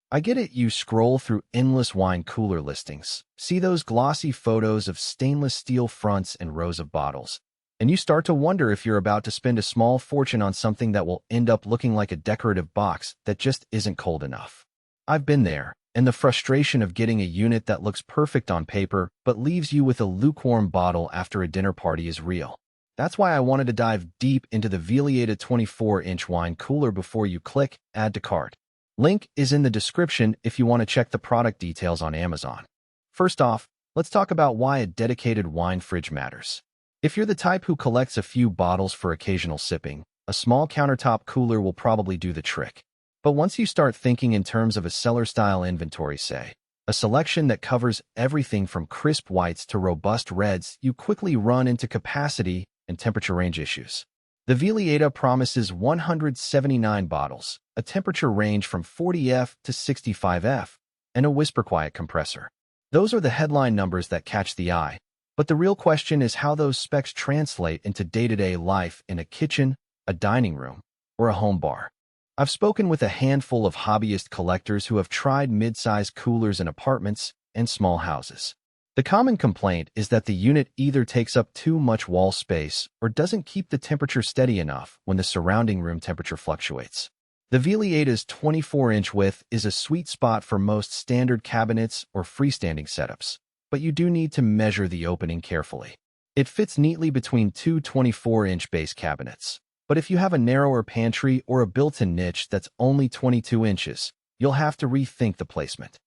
I get it, you scroll through endless wine cooler listings, see those glossy photos of stainless steel fronts and rows of bottles, and you start to wonder if you're about to spend a small fortune on something that will end up looking like a decorative box that just isn't cold enough. I've been there, and the frustration of getting a unit that looks perfect on paper but leaves you with a lukewarm bottle after a dinner party is real. That's why I wanted to dive deep into the Velieta 24-inch wine cooler before you click Add to Cart. Link is in the description if you want to check the product details on Amazon. First off, let's talk about why a dedicated wine fridge matters. If you're the type who collects a few bottles for occasional sipping, a small countertop cooler will probably do the trick. But once you start thinking in terms of a cellar-style inventory, say, a selection that covers everything from crisp whites to robust reds, you quickly run into capacity and temperature range issues. The Velieta promises 179 bottles, a temperature range from 40°F to 65°F, and a whisper-quiet compressor. Those are the headline numbers that catch the eye, but the real question is how those specs translate into day-to-day life in a kitchen, a dining room, or a home bar. I've spoken with a handful of hobbyist collectors who have tried mid-size coolers in apartments and small houses. The common complaint is that the unit either takes up too much wall space or doesn't keep the temperature steady enough when the surrounding room temperature fluctuates. The Velieta's 24-inch width is a sweet spot for most standard cabinets or freestanding setups, but you do need to measure the opening carefully. It fits neatly between two 24-inch base cabinets, but if you have a narrower pantry or a built-in niche that's only 22 inches, you'll have to rethink the placement.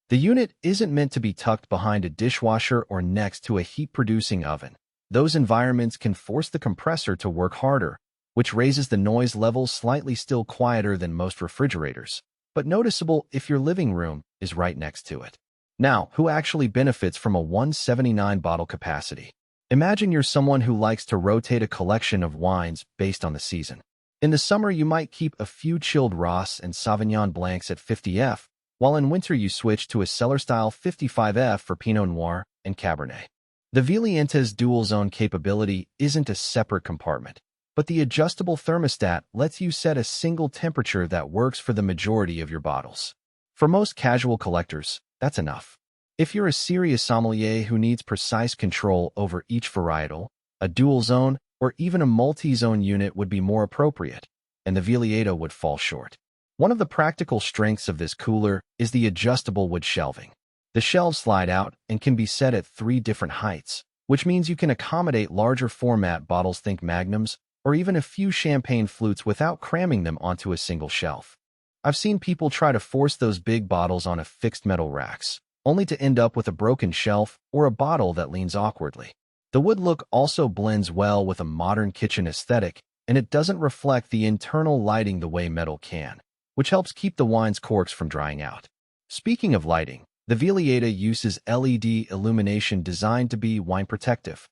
The unit isn't meant to be tucked behind a dishwasher or next to a heat-producing oven. Those environments can force the compressor to work harder, which raises the noise level slightly, still quieter than most refrigerators, but noticeable if your living room is right next to it. Now, who actually benefits from a 179 bottle capacity? Imagine you're someone who likes to rotate a collection of wines based on the season. In the summer, you might keep a few chilled Ross and Sauvignon Blancs at 50°F, while in winter you switch to a cellar-style 55°F for Pinot Noir and Cabernet. The Velieta's dual-zone capability isn't a separate compartment, but the adjustable thermostat lets you set a single temperature that works for the majority of your bottles. For most casual collectors, that's enough. If you're a serious sommelier who needs precise control over each varietal, a dual-zone or even a multi-zone unit would be more appropriate, and the Velieta would fall short. One of the practical strengths of this cooler is the adjustable wood shelving. The shelves slide out and can be set at 3 different heights, which means you can accommodate larger format bottles, think magnums, or even a few champagne flutes without cramming them onto a single shelf. I've seen people try to force those big bottles on a fixed metal racks, only to end up with a broken shelf or a bottle that leans awkwardly. The wood look also blends well with a modern kitchen aesthetic, and it doesn't reflect the internal lighting the way metal can, which helps keep the wine's corks from drying out. Speaking of lighting, the Velieta uses LED illumination designed to be wine protective.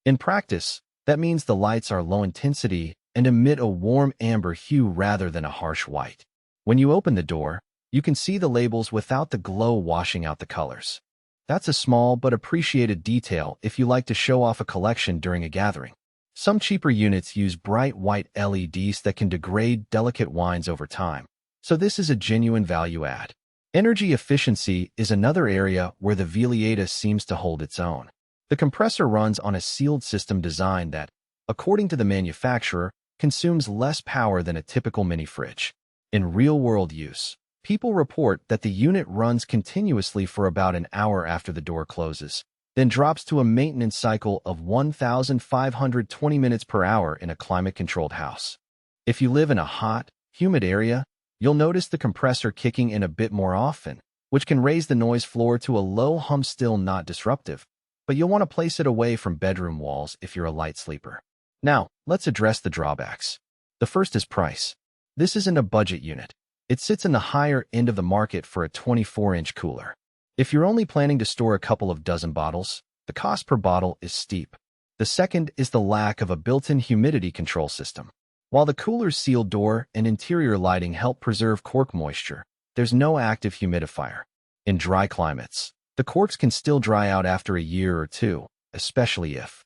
In practice, that means the lights are low intensity and emit a warm amber hue rather than a harsh white. When you open the door, you can see the labels without the glow washing out the colors. That's a small but appreciated detail if you like to show off a collection during a gathering. Some cheaper units use bright white LEDs that can degrade delicate wines over time, so this is a genuine value add. Energy efficiency is another area where the Velieta seems to hold its own. The compressor runs on a sealed system design that, according to the manufacturer, consumes less power than a typical mini fridge. In real-world use, people report that the unit runs continuously for about an hour after the door closes, then drops to a maintenance cycle of 1,520 minutes per hour in a climate-controlled house. If you live in a hot, humid area, you'll notice the compressor kicking in a bit more often, which can raise the noise floor to a low hum, still not disruptive, but you'll want to place it away from bedroom walls if you're a light sleeper. Now, let's address the drawbacks. The first is price. This isn't a budget unit. It sits in the higher end of the market for a 24-inch cooler. If you're only planning to store a couple of dozen bottles, the cost per bottle is steep. The second is the lack of a built-in humidity control system. While the cooler's sealed door and interior lighting help preserve cork moisture, there's no active humidifier. In dry climates, the corks can still dry out after a year or two, especially if